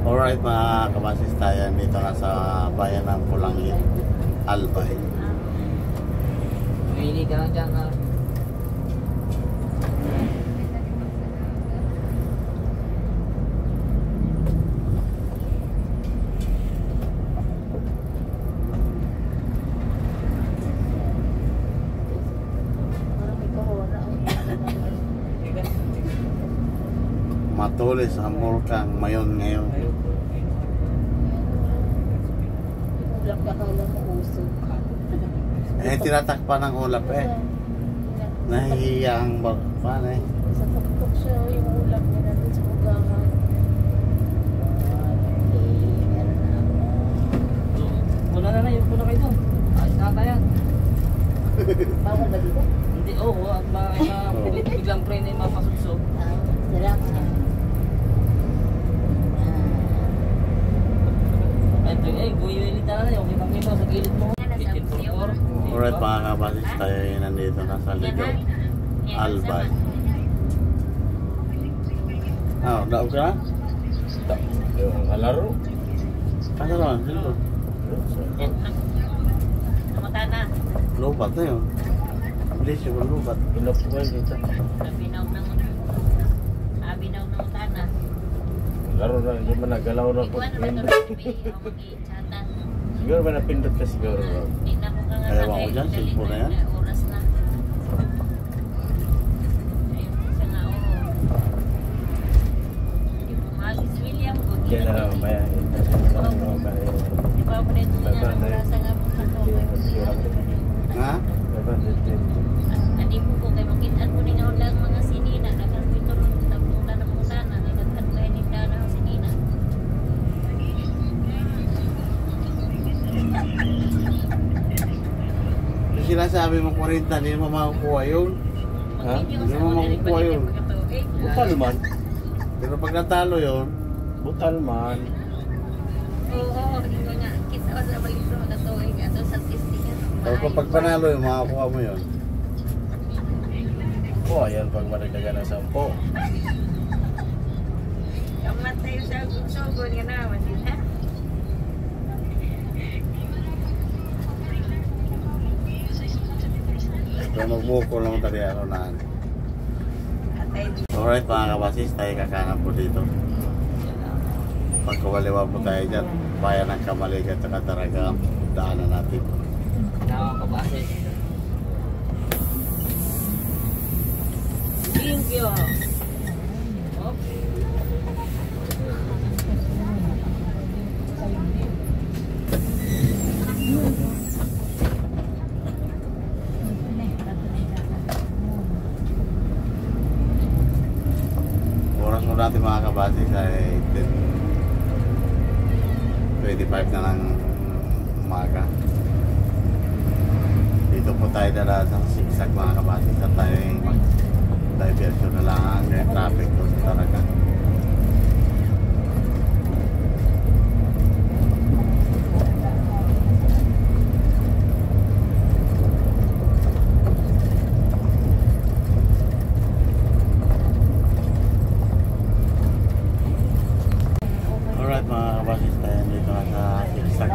Alright mga kabasis, tayo dito na sa bayan ng Pulangit, Albay. Hindi ka lang dyan. Matulis ang Vulcan mayon ngayon. Ulap ka kala mo usok. Tinatakpan ng ulap Nahihiya ang bakpan Sa tuktok siya yung ulap niya natin sa bugangan. Meron na ako. Wala na yun. Puna kayo doon. Ayos na tayo. Bawal ba dito? Hindi, biglang pre na yung mapasubsob. Salamat. Guyuilita na yun. Kita sa gilid mo. Alright mga kabasis, tayo nandito na sa Ligaw, Albay. Daog ka na? Kalaro. Kasa naman, sino? Kamusta na? Lupat na yun. Bilis yung lupat. Pinapuan dito. Abinaw ng utana. Laro na, hindi man nagalaw na po. Ikuan naman ito rin mag-i-chatan. Siguro ba napindot ka siguro? Hindi na ko nga Ayaw ako dyan, cellphone na yan. Oras na. Ayun siya nga Yung Magis William ko. Kaya na mamaya. Di ba ako dito na nasa nga po sa to. Ha? Adi po ko kay makitaan ko nga ulang mga sinina. Nagkakito rin tapong na ng sana. Nagkakatbayan ni Dana ang sinina. Yung sinasabi mo 40, hindi mo makukuha yun. Ha? Hindi mo makukuha yun. Butal man. Pero pag natalo yun, Butal man. Oo, hindi ko nga. Kita ko sa balito na to. Ato sa testing. pero pag panalo yun, makakuha mo yun. Oh, ayan pag maragdagan ng 10. Kamat tayo sa sugod nga naman din, ha? Pero magbuko lang tayo ano na. Atay, Alright mga kabasis, tayo kakanan po dito. Pagkawaliwa po tayo dyan, bayan ng Kamaligan at Kataraga, daanan natin. Nakakabase. Thank you. Okay. Oras mo natin mga kabasis ay 10:25 na ng umaga. Dito po tayo dala sa sigsag mga kabasis at tayo mag-diversion na lang ang traffic doon sa Taraga. Alright mga kabasis, tayo dito na sa sigsag.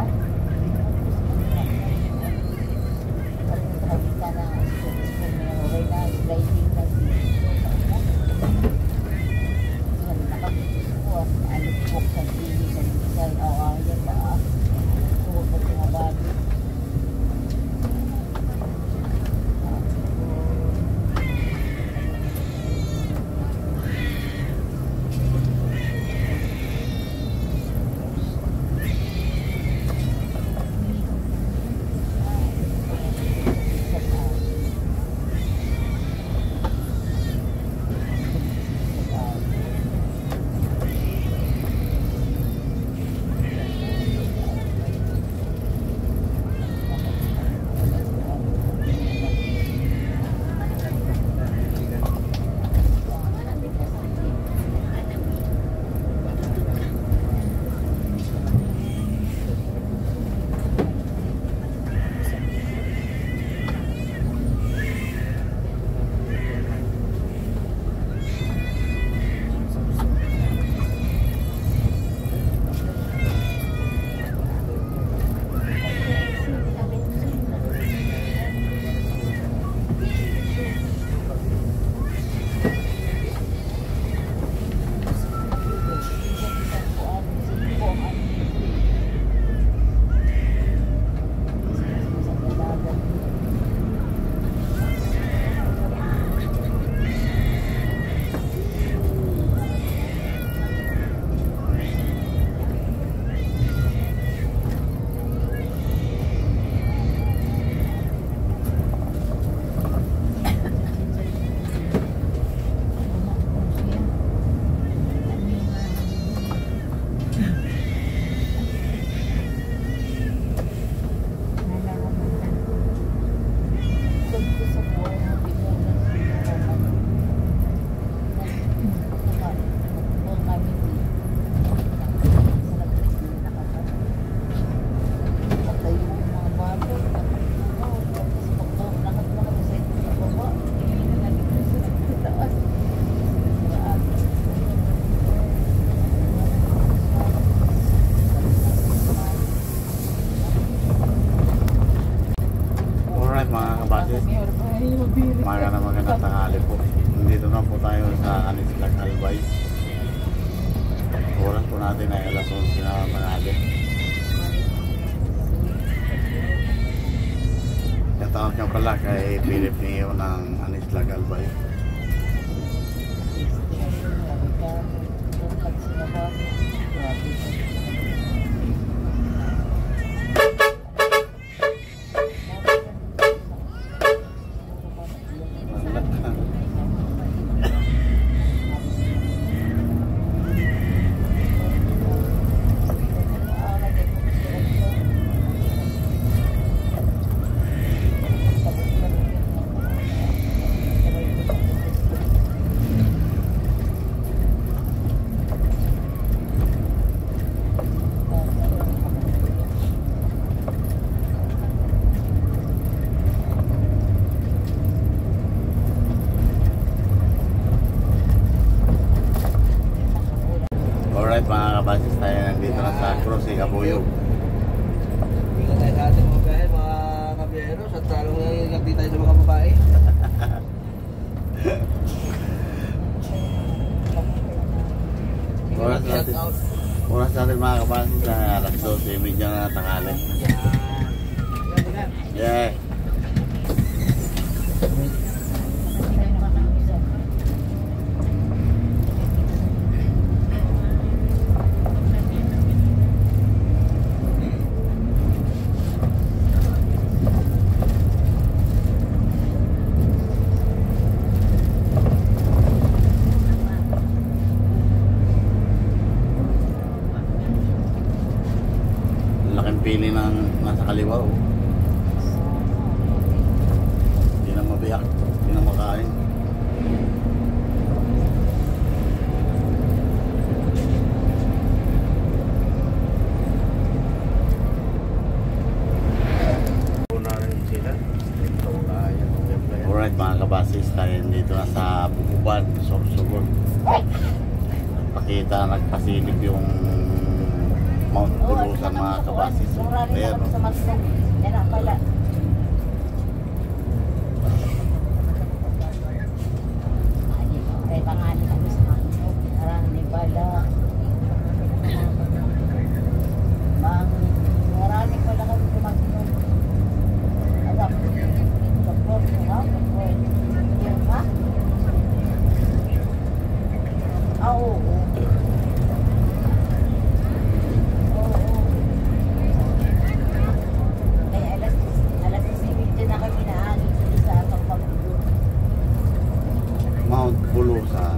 natin ay alas 11 na tanghali. Katawag niya pala kay Philip Neo ng Anisla Galbay. Alright mga kabasis, tayo nandito na sa Cruce Cabuyog. Ingat tayo sa ating mga biyahe, mga kabiyaheros, at talong nagagdi tayo sa mga babae. Oras natin mga kabasis na alas 12:30 na tanghali. Yeah. Laking pili ng nasa kaliwa, oh. Hindi na mabiyak, hindi na makain. Una rin sila. Ito kaya. Alright mga kabasis, tayo dito na sa Bukuban, Sorsogon. Nagpakita, nagpasilip yung Mount Bulusan mga kabasis. Ayan, oh. Yan ang pala. Ay, pangalan kami sa mga parang ni Bala. Marami pala kami tumaginog. Alam, doktor ko ha? Yung ha? Oo. Mount Bulusan.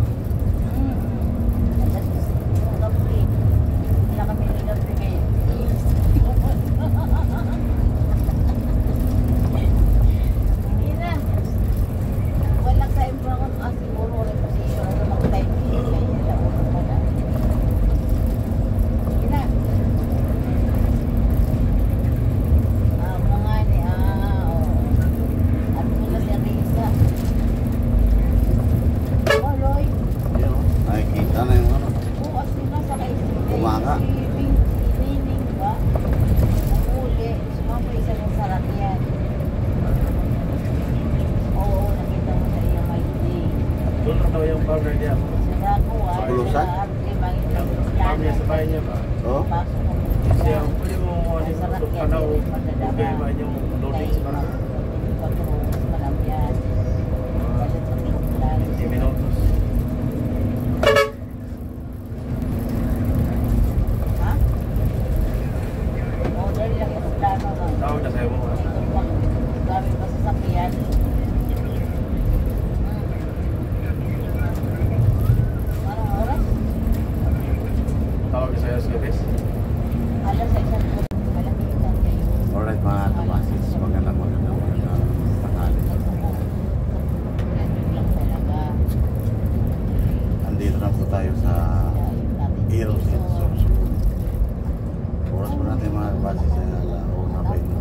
Ayan, oh. Nakikita na yung ano. Bumaga. Doon na daw yung powder niya. Sa Bulusan? Pamilya sa bahay niya ba? Oh, Kasi ang pwede mo ano yung tutok ka daw. Okay ba yung loading sa parang 20 minutos. Tawag na sa'yo mo. Dami pa sa sakyan. Parang oras? Tawag na sa'yo sa gabis. Alas sa isang po. Malapitan kayo. alright mga kabasis. Magandang tanghali. Lang talaga. Andito na po tayo sa Heroes in Sorsogon. Oras po natin mga kabasis ay alauna pa yun.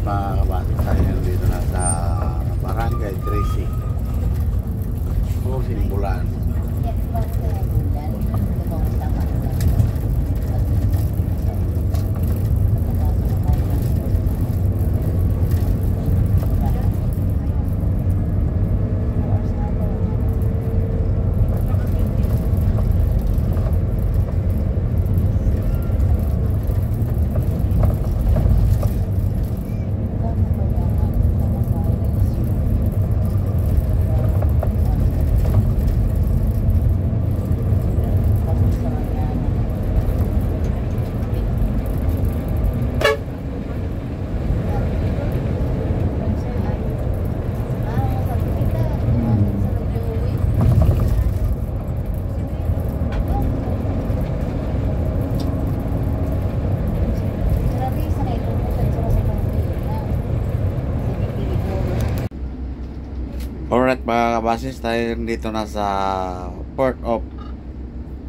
mga kabasis tayo dito na sa Barangay Tracy. O Simbulan. Alright mga kabasis, tayo dito na sa Port of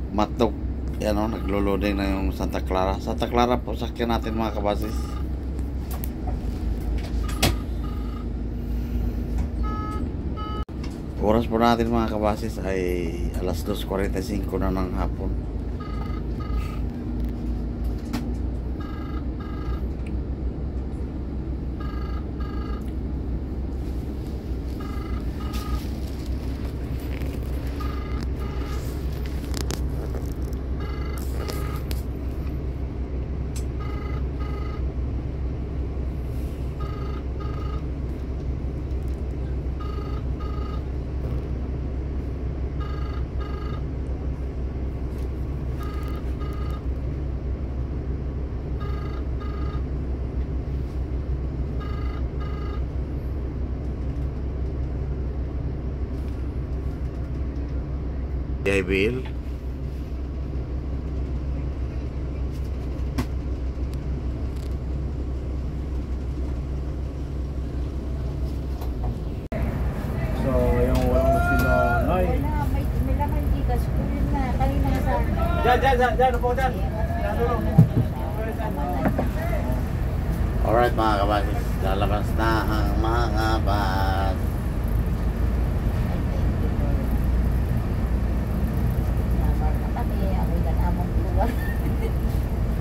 Matuk. Yan o, naglo-loading na yung Santa Clara. Santa Clara po sakyan natin mga kabasis. Oras po natin mga kabasis ay alas 2:45 na ng hapon. Bill. So, yung walang sila Noy. May laman dito. Sukulin na. Kanina sa Diyan, upo dyan. Alright mga kabasis, lalabas na ang mga bus.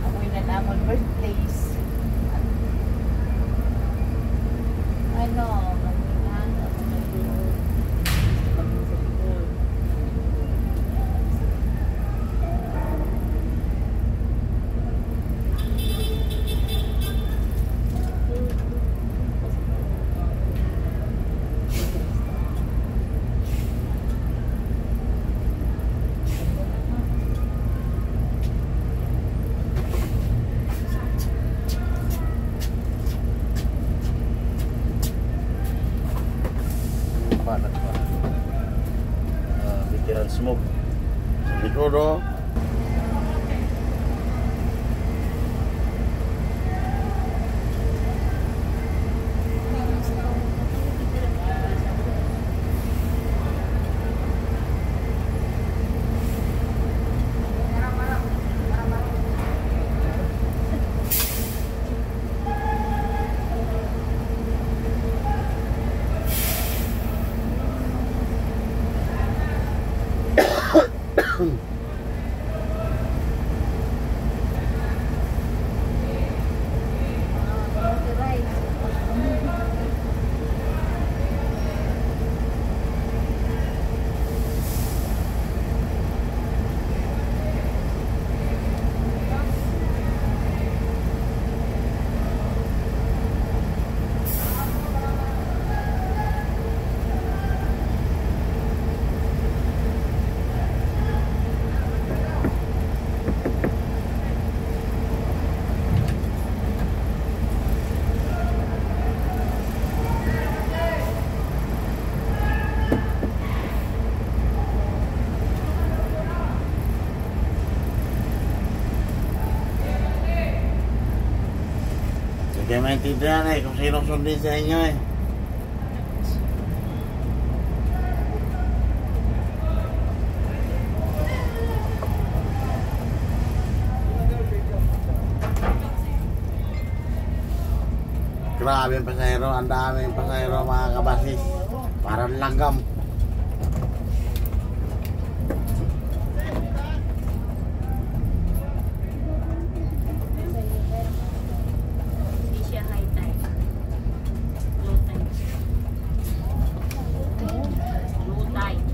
Amoy na namon birthplace. Ano, kanina, ako nag-iod. Kami sa likod. Banat pa. Bikiran smoke. Likod o. Hindi maintindihan kung sino sundin sa inyo Grabe yung pasahero, ang daming pasahero mga kabasis. Parang langgam. Hindi siya high tide. Low tide. Low tide.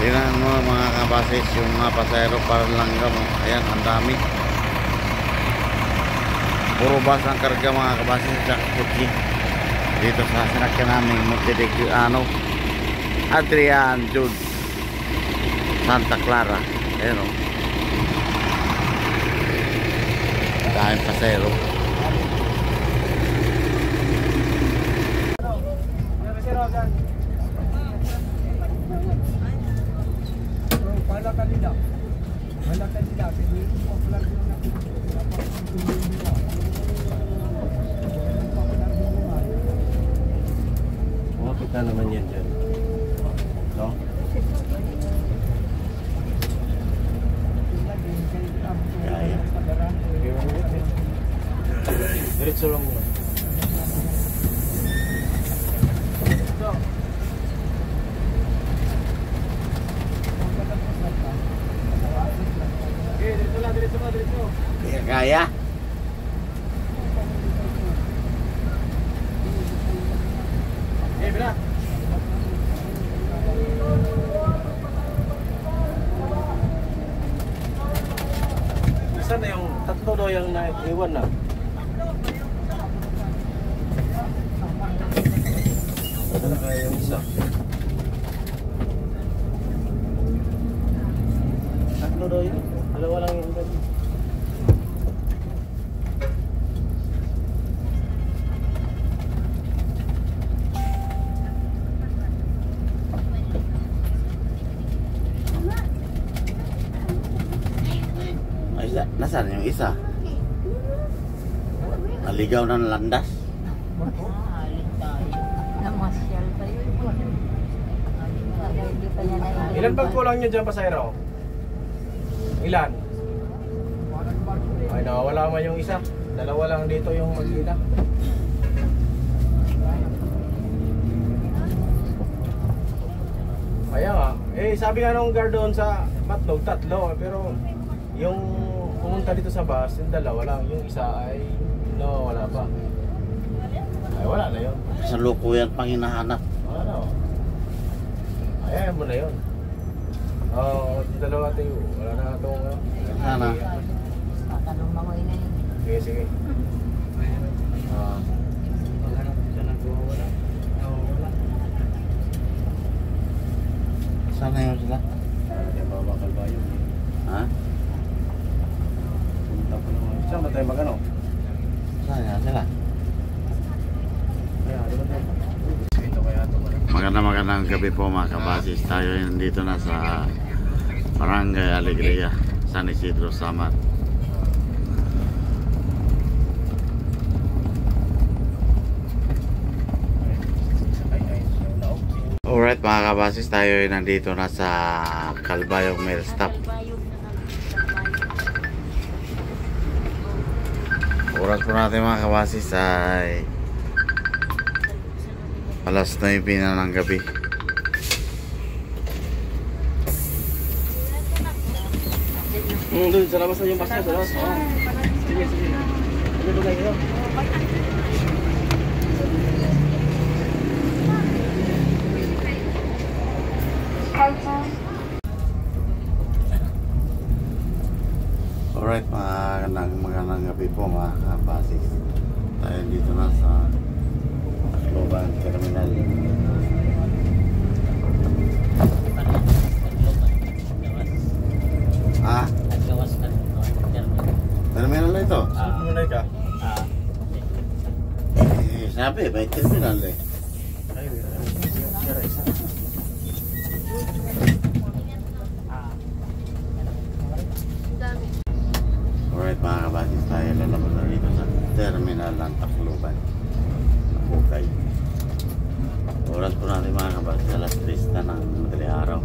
Tingnan mo mga kabasis, yung mga pasahero parang langgam. Oh. Ayan, ang dami. Puro bus ang karga mga kabasis sa kutsi. Dito sa sinakyan namin Adrian Jude Santa Clara. Ayan o. Daming pasahero. Kita naman yan dyan. No? Kaya. Diretso lang mo. Diretso. Kaya. Bila. Saan na yung tatlo daw yung naiwan na? Wala na kaya yung isa. Tatlo daw yun. Dalawa lang yung ganyan. Nasaan yung isa? Naligaw ng landas. Namasyal pa yun. Ilan bang kulang nyo dyan, pasahero? Ilan? Ay, nawawala man yung isa. Dalawa lang dito yung magkita. Kaya nga, sabi nga nung guard doon sa Matnog, tatlo. Pero yung pumunta dito sa bus, yung dalawa lang. Yung isa ay wala pa. Ay, wala na yun. Sa lukuyan pang hinahanap. Wala na. Ayan mo na yun. Oo, dalawa tayo. Wala na itong Sana. Tatanong mga ina yun. Sige. Sana yun sila? Yung babakal ba yun? Ha? Punta pa naman. Saan ba tayo mag-ano? Sana yun sila? Kaya, di ba tayo? Ito kaya ito. Magandang gabi po mga kabasis. Tayo nandito na sa Barangay Alegria, San Isidro, Samar. Alright mga kabasis, tayo nandito na sa Calbayog Mail Stop. Oras po natin mga kabasis ay alas 9 na ng gabi. Doon, sa labas na yung bus na, sa labas. Oo. Sige, sige. Ano ba kayo? Alright, magandang gabi po mga kabasis. Tayo dito na sa Tacloban Terminal. Ah, Naggawas ka rin ito. terminal na ito? Muna ka. Sabi, may terminal eh. Ay, sira isa. Alright mga kabasis, tayo lalabas na dito sa terminal ng Tacloban. Bukay. Oras po natin mga kabasis, alas 3 na ng madaling araw.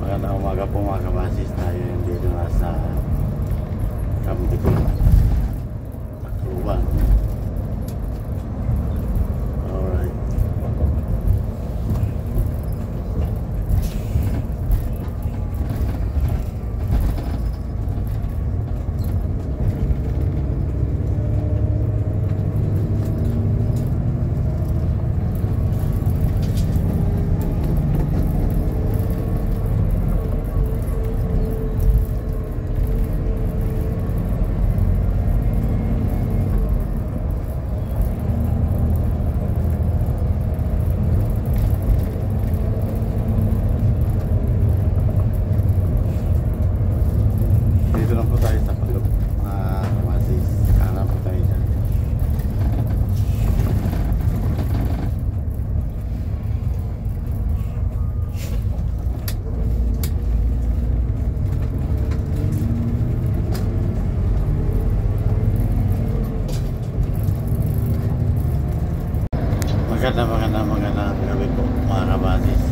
Magandang umaga po mga kabasis, tayo dito na sa Kamtikul, Tacloban. Alright. Dito lang po tayo sa Palog, mga kabasis. Kanan po tayo dyan. Magandang gabi po mga kabasis.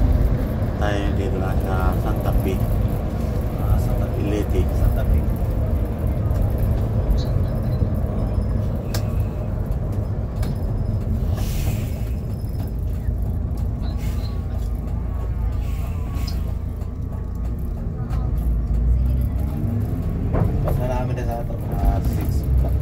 Tayo dito na sa Santa Fe, Santa Fe Leyte. Santa Fe. Basta namin na sa ito. 6 o'clock.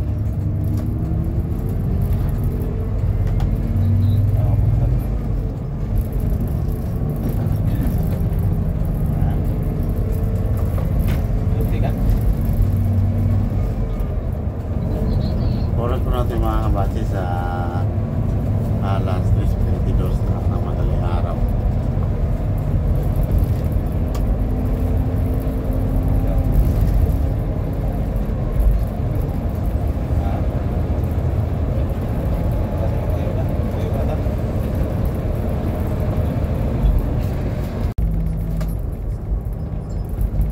Oras po natin mga kabasis sa alas 3:22 na madaling araw.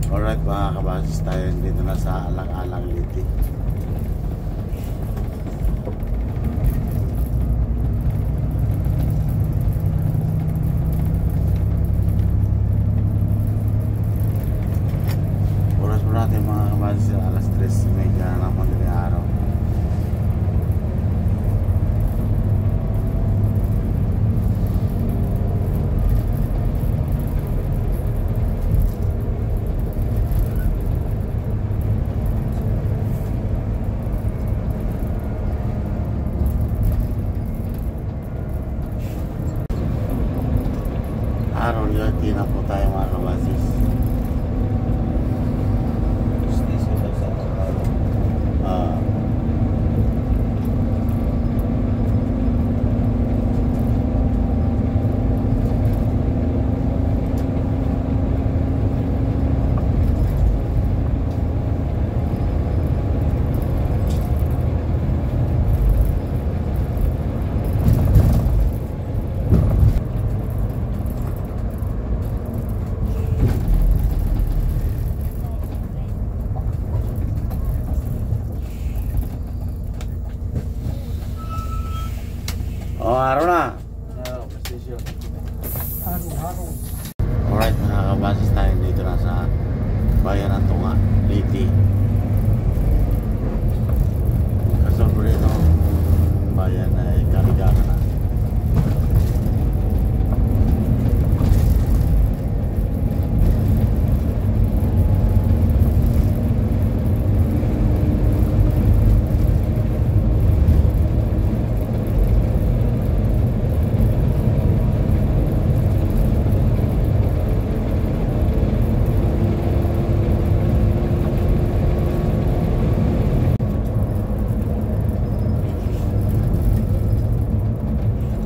Alright mga kabasis, tayo dito na sa Alang-Alang Leyte. Oras po natin mga kabasis, alas 3:30 ng madaling araw. Liti na po tayo mga kabasis. Station ng Santa Clara. Ah. Oh, araw na. Station. Alright, nakakabasis tayo dito na sa bayan ng Tunga, Liti. Kasunod po dito ang bayan ay Karigana na.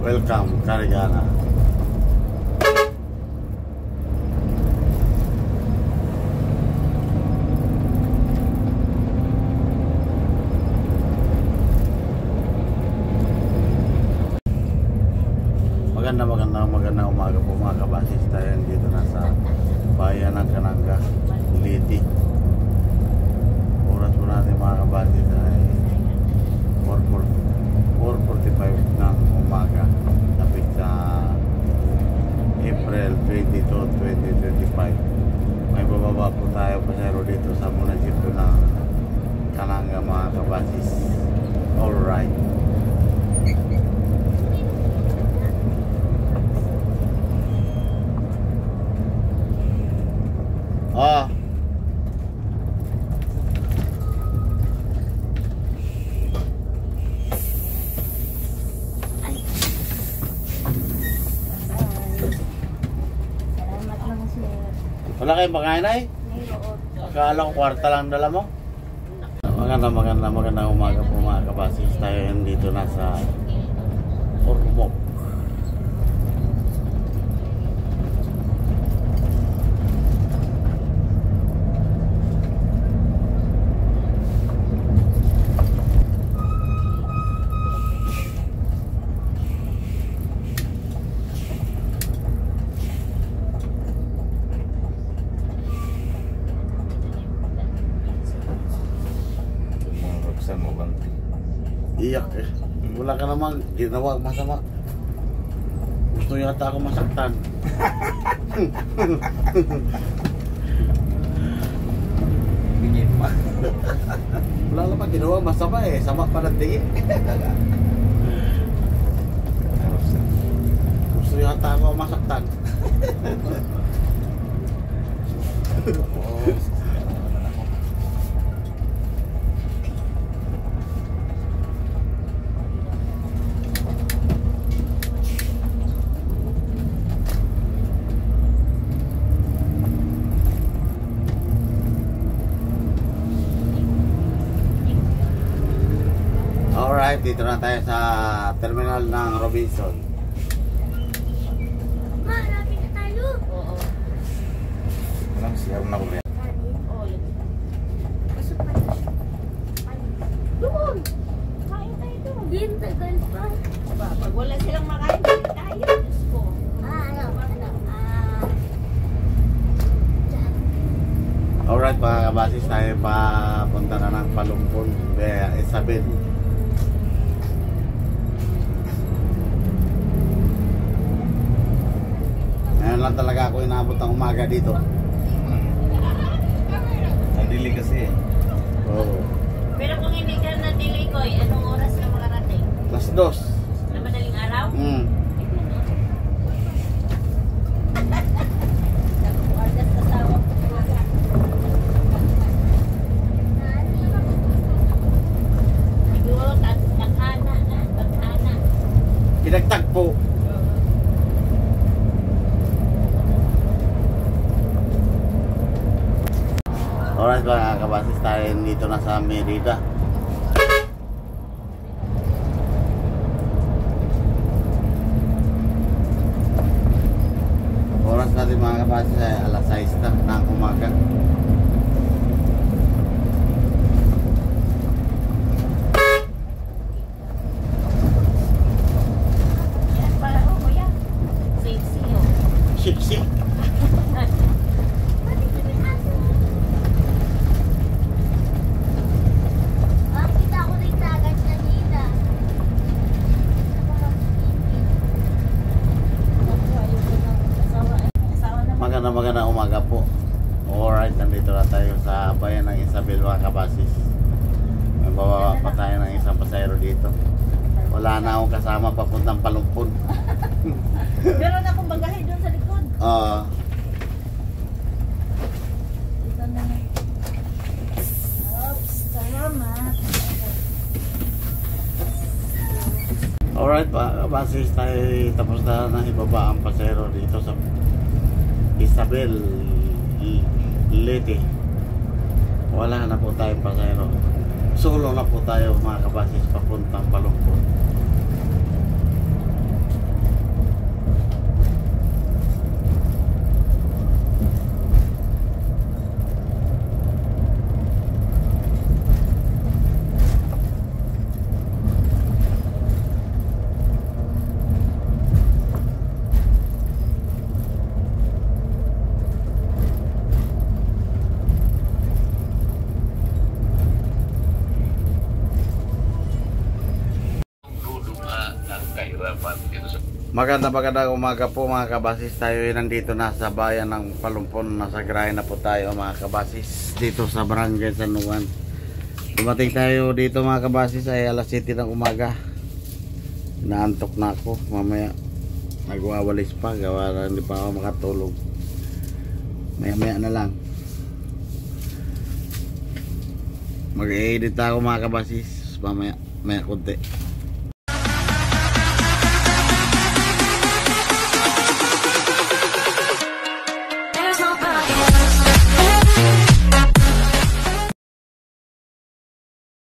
Welcome, Karigana. Magandang umaga po mga kabasis. Tayo dito na sa bayan ng Kananga, Liti. Oras po natin mga kabasis ay 4:45 ng umaga. Tapos sa April 22, 2025. May bababa po tayo pasero dito sa munisipyo ng Kananga mga kabasis. Alright. Ah. Salamat lang sir. Wala kayong pagkain ay? Mayroon. Akala ko kwarta lang dala mo. Magandang umaga po mga kabasis. Tayo dito na sa Ormoc. Buksan mo bang? Iyak eh. Wala ka namang ginawa masama. Gusto yata ako masaktan. Bigyan pa. Wala namang ginawa masama eh. Sama pa ng tingin. Gusto yata ako masaktan. Alright, dito na tayo sa terminal ng Robinson. Ma, lapit na tayo. Oo. Walang siyar na ulit. Pasok pa tayo. Doon! Kain tayo doon. Din, tagal pa. Pag wala silang makain, kain tayo. Diyos ko. Alright, mga kabasis, tayo papunta na ng Palumpon, Isabel. Ngayon lang talaga ako inaabot ng umaga dito. Nadili kasi eh. Oo. Pero kung hindi ka na-delay ko, anong oras na makarating? Las 2. Na madaling araw? Nagpuardas kasawa ko. Siguro, taghana na. Taghana. Pinagtagpo. tayo dito na sa Merida. Oras natin mga kabasis ay alas 6 na ng umaga. Yan pala, oh, kuya. Sexy, oh. Siksi. Kita ko rin dagat kanina. Magandang umaga po. Alright, nandito na tayo sa bayan ng Isabel mga kabasis. May bababa pa tayo ng isang pasayro dito. Wala na akong kasama papuntang Palumpon. Meron akong bagahe doon sa likod. Ito na. Oops, salamat. Alright mga kabasis, tayo tapos na ibaba ang pasayro dito sa Isabel Leyte. Wala na po tayong pasayro. Solo na po tayo mga kabasis papuntang Palumpon. Magandang umaga po mga kabasis. Tayo ay nandito na sa bayan ng Palumpon. Nasa garahe na po tayo mga kabasis dito sa Barangay San Juan. Dumating tayo dito mga kabasis ay alas 7 ng umaga. Naantok na ako. Mamaya nagwawalis pa. Gawa na hindi pa ako makatulog. Maya na lang. Mag-edit ako mga kabasis. Mamaya konti.